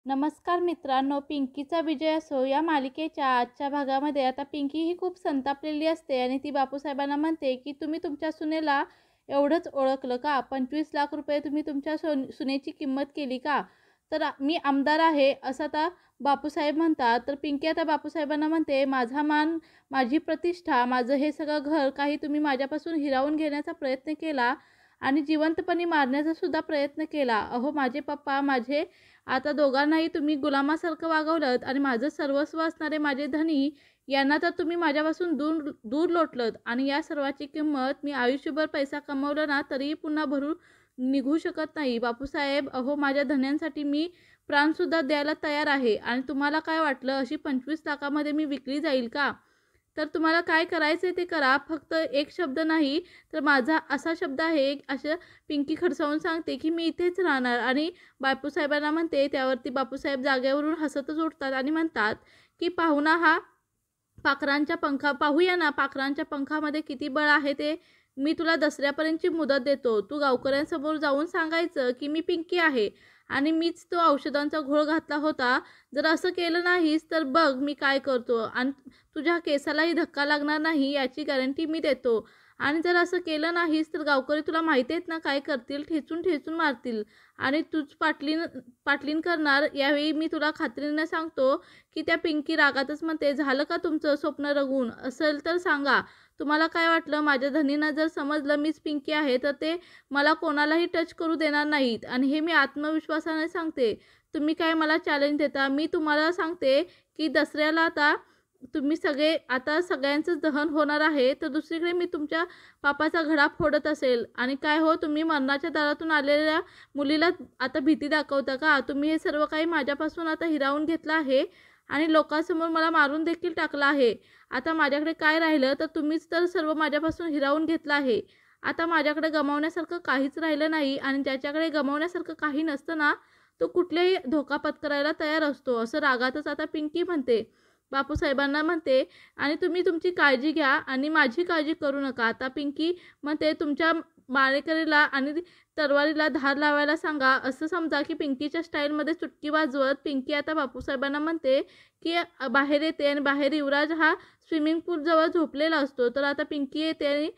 नमस्कार मित्रांनो, पिंकीचा विजय असो या मालिकेच्या आजच्या भागामध्ये आता पिंकी ही खूप संतापलेली असते आणि ती बापूसाहेबांना म्हणते की तुम्ही तुमच्या सुनेला एवढंच ओळखलं का? 25 लाख रुपये तुम्ही तुमच्या सुनेची किंमत केली का? तर मी आमदार आहे असं आता बापूसाहेब म्हणतात. तर पिंकी आता बापूसाहेबांना म्हणते, माझा मान, माझी प्रतिष्ठा, माझं हे सगळं घर काही तुम्ही माझ्यापासून हिरावून घेण्याचा प्रयत्न केला आणि जिवंतपणे मारण्याचा सुद्धा प्रयत्न केला. अहो माझे पप्पा, माझे आता दोघांनाही तुम्ही गुलामासारखं वागवलंत आणि माझं सर्वस्व असणारे माझे धनी यांना तर तुम्ही माझ्यापासून दूर दूर लोटलत आणि या सर्वाची किंमत मी आयुष्यभर पैसा कमवलं ना तरीही पुन्हा भरून निघू शकत नाही. बापूसाहेब, अहो माझ्या धन्यांसाठी मी प्राणसुद्धा द्यायला तयार आहे आणि तुम्हाला काय वाटलं अशी 25 लाखामध्ये मी विकली जाईल का? तर तुम्हाला काय करायचं ते करा. फक्त एक शब्द नाही तर माझा असा शब्द आहे, असं पिंकी खडसावून सांगते की मी इथेच राहणार आणि बापूसाहेबांना म्हणते. त्यावरती बापूसाहेब जागेवरून हसतच उठतात आणि म्हणतात की पाहुणा हा पाहूया ना पाखरांच्या पंखामध्ये किती बळ आहे ते. मी तुला दसऱ्यापर्यंतची मुदत देतो. तू गावकऱ्यांसमोर जाऊन सांगायचं की मी पिंकी आहे आणि मीच तो औषधांचा घोळ घातला होता. जर असं केलं नाहीस तर बघ मी काय करतो आणि तुझ्या केसालाही धक्का लागणार नाही याची गॅरंटी मी देतो. आणि जर असं केलं नाहीस तर गावकरी तुला माहिती आहेत ना काय करतील, ठेचून ठेचून मारतील आणि तूच पाटलीन पाटलीन करणार. यावेळी मी तुला खात्रीने सांगतो की त्या पिंकी रागातच म्हणते, झालं का तुमचं स्वप्न रंगून? असेल तर सांगा. तुम्हाला काय वाटलं? माझ्या धनींना जर समजलं मीच पिंकी आहे तर ते मला कोणालाही टच करू देणार नाहीत आणि हे मी आत्मविश्वासाने सांगते. तुम्ही काय मला चॅलेंज देता? मी तुम्हाला सांगते की दसऱ्याला आता तुम्ही सगळे आता सगळ्यांचंच दहन होणार आहे. तर दुसरीकडे मी तुमच्या पापाचा घडा फोडत असेल आणि काय हो, तुम्ही मरणाच्या दारातून आलेल्या मुलीला आता भीती दाखवता का? तुम्ही हे सर्व काही माझ्यापासून आता हिरावून घेतलं आहे आणि लोकांसमोर मला मारून देखील टाकलं आहे. आता माझ्याकडे काय राहिलं? तर तुम्हीच तर सर्व माझ्यापासून हिरावून घेतलं आहे. आता माझ्याकडे गमावण्यासारखं काहीच राहिलं नाही आणि ज्याच्याकडे गमावण्यासारखं काही नसतं ना, तो कुठल्याही धोका पत्करायला तयार असतो, असं रागातच आता पिंकी म्हणते. बापूसाहेबांना म्हणते आणि तुम्ही तुमची काळजी घ्या आणि माझी काळजी करू नका. आता पिंकी म्हणते, तुमच्या मारेकरीला आणि तलवारीला धार लावायला सांगा. असं समजा की पिंकीच्या स्टाईलमध्ये चुटकी वाजवत पिंकी आता बापूसाहेबांना म्हणते की बाहेर येते आणि बाहेर युवराज हा स्विमिंग पूलजवळ झोपलेला असतो. तर आता पिंकी येते आणि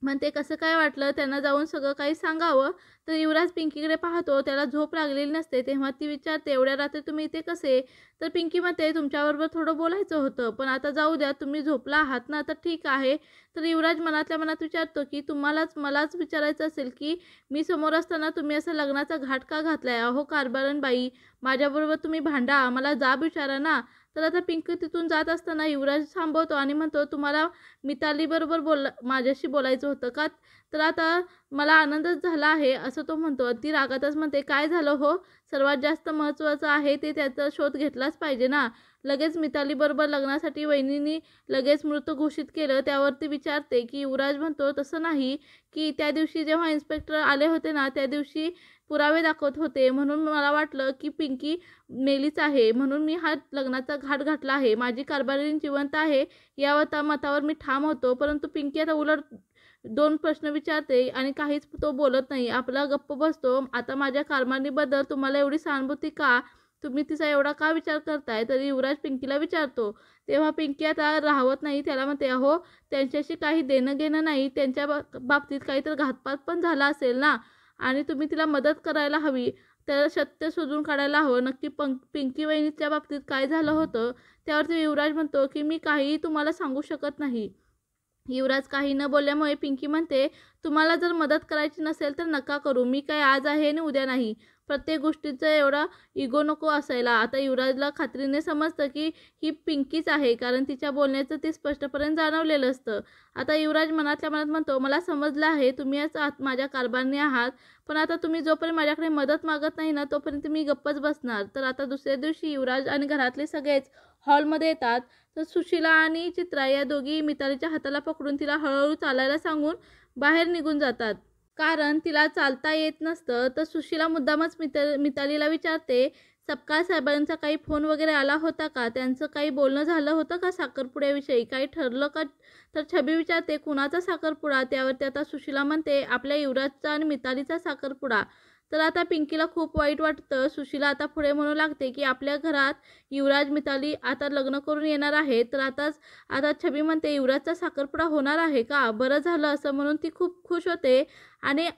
म्हणते, कसं काय वाटलं? त्यांना जाऊन सगळं काही सांगावं. तर युवराज पिंकीकडे पाहतो, त्याला झोप लागलेली नसते. तेव्हा ती विचारते, एवढ्या रात्री तुम्ही इथे कसे? तर पिंकी म्हणते, तुमच्याबरोबर थोडं बोलायचं होतं, पण आता जाऊ द्या, तुम्ही झोपला आहात ना, तर ठीक आहे. तर युवराज मनातल्या मनात विचारतो की मलाच विचारायचं असेल की मी समोर असताना तुम्ही असा लग्नाचा घाट का घातलाय? अहो कारभारण बाई, माझ्याबरोबर तुम्ही भांडा, मला जाब विचारा ना. तर आता पिंकी तिथून जात असताना युवराज थांबवतो आणि म्हणतो, तुम्हाला मितालीबरोबर माझ्याशी बोलायचं होतं का? तर आता मला आनंदच झाला आहे असं तो म्हणतो. ती रागातच म्हणते, काय झालं हो? सर्वात जास्त महत्त्वाचं आहे ते त्याचा शोध घेतलाच पाहिजे ना. लगेच मितालीबरोबर लग्नासाठी वहिनींनी लगेच मृत घोषित केलं. त्यावरती विचारते की युवराज म्हणतो, तसं नाही की त्या दिवशी जेव्हा इन्स्पेक्टर आले होते ना त्या दिवशी पुरावे दाखवत होते म्हणून मला वाटलं की पिंकी मेलीच आहे, म्हणून मी हा लग्नाचा घाट घातला आहे. माझी कारभारीण जिवंत आहे या मतावर मी ठाम होतो. परंतु पिंकी आता उलट दोन प्रश्न विचारते आणि काहीच तो बोलत नाही. आपला गप्प बसतो. आता माझ्या कारभारणीबद्दल तुम्हाला एवढी सहानुभूती का? तुम्ही तिचा एवढा का विचार करताय? तरी युवराज पिंकीला विचारतो. तेव्हा पिंकी आता राहवत नाही. त्याला म्हणते, अहो त्यांच्याशी काही देणं घेणं नाही. त्यांच्या बाबतीत काहीतरी घातपात पण झाला असेल ना आणि तुम्ही तिला मदत करायला हवी. त्याला सत्य शोधून काढायला हवं. नक्की पिंकी वहिनीच्या बाबतीत काय झालं होतं? त्यावरती युवराज म्हणतो की मी काहीही तुम्हाला सांगू शकत नाही. युवराज काही न बोलल्यामुळे पिंकी म्हणते, तुम्हाला जर मदत करायची नसेल तर नका करू. मी काय आज आहे आणि उद्या नाही. प्रत्येक गोष्टीचा एवढा इगो नको असायला. आता युवराजला खात्रीने समजतं की ही पिंकीच आहे, कारण तिच्या बोलण्याचं ते स्पष्टपणे जाणवलेलं असतं. आता युवराज मनातल्या मनात म्हणतो, मला समजलं आहे तुम्हीच माझ्या कारभारणी आहात, पण आता तुम्ही जोपर्यंत माझ्याकडे मदत मागत नाही ना तोपर्यंत मी गप्पच बसणार. तर आता दुसऱ्या दिवशी युवराज आणि घरातले सगळेच हॉलमध्ये येतात. तर सुशिला आणि चित्रा या दोघी मितालीच्या हाताला पकडून तिला हळूहळू चालायला सांगून बाहेर निघून जातात, कारण तिला चालता येत नसतं. तर सुशिला मुद्दामच मितालीला विचारते, सपकाळ साहेबांचा काही फोन वगैरे आला होता का? त्यांचं काही बोलणं झालं होतं का साखरपुड्याविषयी? काही ठरलं का? तर छबी विचारते, कुणाचा साखरपुडा? त्यावरती आता सुशिला म्हणते, आपल्या युवराजचा आणि मितालीचा साखरपुडा. तर आता पिंकीला खूप वाईट वाटतं. सुशीला आता पुढे म्हणू लागते की आपल्या घरात युवराज मिताली आता लग्न करून येणार आहे. तर आता छबी म्हणते युवराजचा साखरपुडा होणार आहे का? बरं झालं असं म्हणून ती खूप खुश होते आणि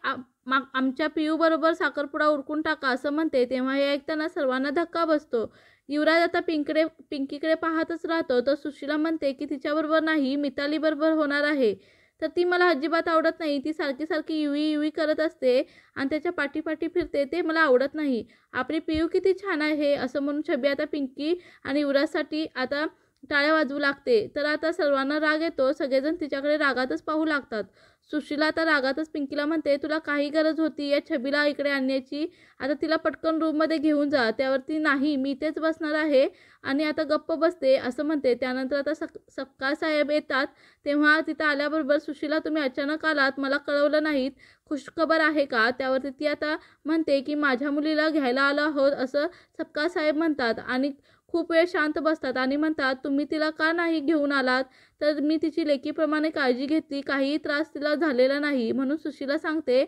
आमच्या पियूबरोबर साखरपुडा उरकून टाका असं म्हणते. तेव्हा हे ऐकताना सर्वांना धक्का बसतो. युवराज आता पिंकीकडे पाहतच राहतो. तर सुशीला म्हणते की तिच्याबरोबर नाही, मितालीबरोबर होणार आहे. तर ती मला अजिबात आवडत नाही. ती सारखी सारखी युवी युवी करत असते आणि त्याच्या पाठी फिरते, ते मला आवडत नाही. आपली पियू किती छान आहे असं म्हणून छबी आता पिंकी आणि युवराजसाठी आता टाळ्या वाजवू लागते. तर आता सर्वांना राग येतो. सगळेजण तिच्याकडे रागातच पाहू लागतात. सुशीला आता रागातच पिंकीला म्हणते, तुला काही गरज होती या छबीला इकडे आणण्याची? आता तिला पटकन रूममध्ये घेऊन जा. त्यावरती नाही, मी इथेच बसणार आहे आणि आता गप्प बसते असं म्हणते. त्यानंतर आता सपकाळ साहेब येतात. तेव्हा तिथं आल्याबरोबर सुशीला, तुम्ही अचानक आलात, मला कळवलं नाहीत, खुशखबर आहे का? त्यावरती ती आता म्हणते की माझ्या मुलीला घ्यायला आलो आहोत असं सपकाळ साहेब म्हणतात आणि खूप वेळ शांत बसतात आणि म्हणतात, तुम्ही तिला का नाही घेऊन आलात? तर मी तिची लेकीप्रमाणे काळजी घेतली, काहीही त्रास तिला झालेला नाही म्हणून सुशीला सांगते.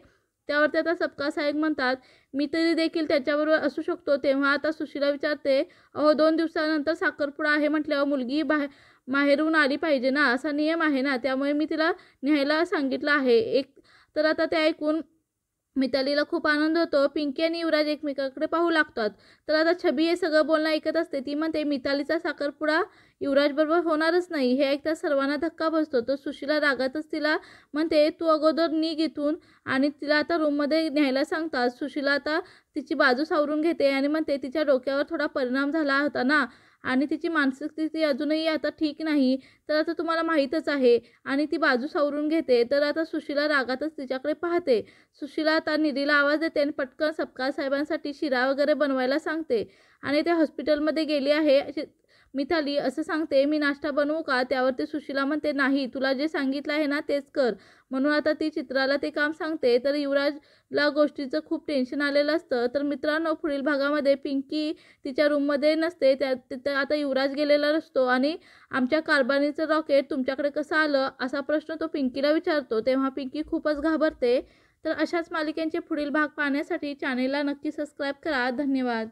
त्यावरती आता सपकाळ साहेब म्हणतात, मी तरी देखील त्याच्याबरोबर असू शकतो. तेव्हा आता सुशीला विचारते, अहो 2 दिवसानंतर साखरपुडा आहे म्हटल्यावर मुलगी माहेरून आली पाहिजे ना, असा नियम आहे ना, त्यामुळे मी तिला न्यायला सांगितलं आहे. तर आता ते ऐकून मितालीला खूप आनंद होतो. पिंकी आणि युवराज एकमेकांकडे पाहू लागतात. तर आता छबी हे सगळं बोलणं ऐकत असते. ती म्हणते, मितालीचा साखरपुडा युवराजबरोबर होणारच नाही. हे ऐकता सर्वांना धक्का बसतो. तर सुशीला रागातच तिला म्हणते, तू अगोदर निघ इथून, आणि तिला आता रूममध्ये न्यायला सांगतात. सुशीला आता तिची बाजू सावरून घेते आणि म्हणते, तिच्या डोक्यावर थोडा परिणाम झाला होता ना आणि तिची मानसिक स्थिती अजूनही आता ठीक नाही, तर आता तुम्हाला माहीतच आहे, आणि ती बाजू सावरून घेते. तर आता सुशीला रागातच तिच्याकडे पाहते. सुशीला आता निधीला आवाज देते आणि पटकन सपकाळ साहेबांसाठी शिरा वगैरे बनवायला सांगते आणि ते हॉस्पिटलमध्ये गेली आहे मिताली असं सांगते. मी नाश्ता बनवू का? त्यावरती सुशीला म्हणते, नाही, तुला जे सांगितलं आहे ना तेच कर. म्हणून आता ती चित्राला ते काम सांगते. तर युवराजला गोष्टीचं खूप टेन्शन आलेलं असतं. तर मित्रांनो, पुढील भागामध्ये पिंकी तिच्या रूममध्ये नसते. तिथं आता युवराज गेलेला असतो आणि आमच्या कारभारणीचं रॉकेट तुमच्याकडे कसं आलं असा प्रश्न तो पिंकीला विचारतो. तेव्हा पिंकी खूपच घाबरते. तर अशाच मालिकेंचे पुढील भाग पाहण्यासाठी चॅनेलला नक्की सबस्क्राईब करा. धन्यवाद.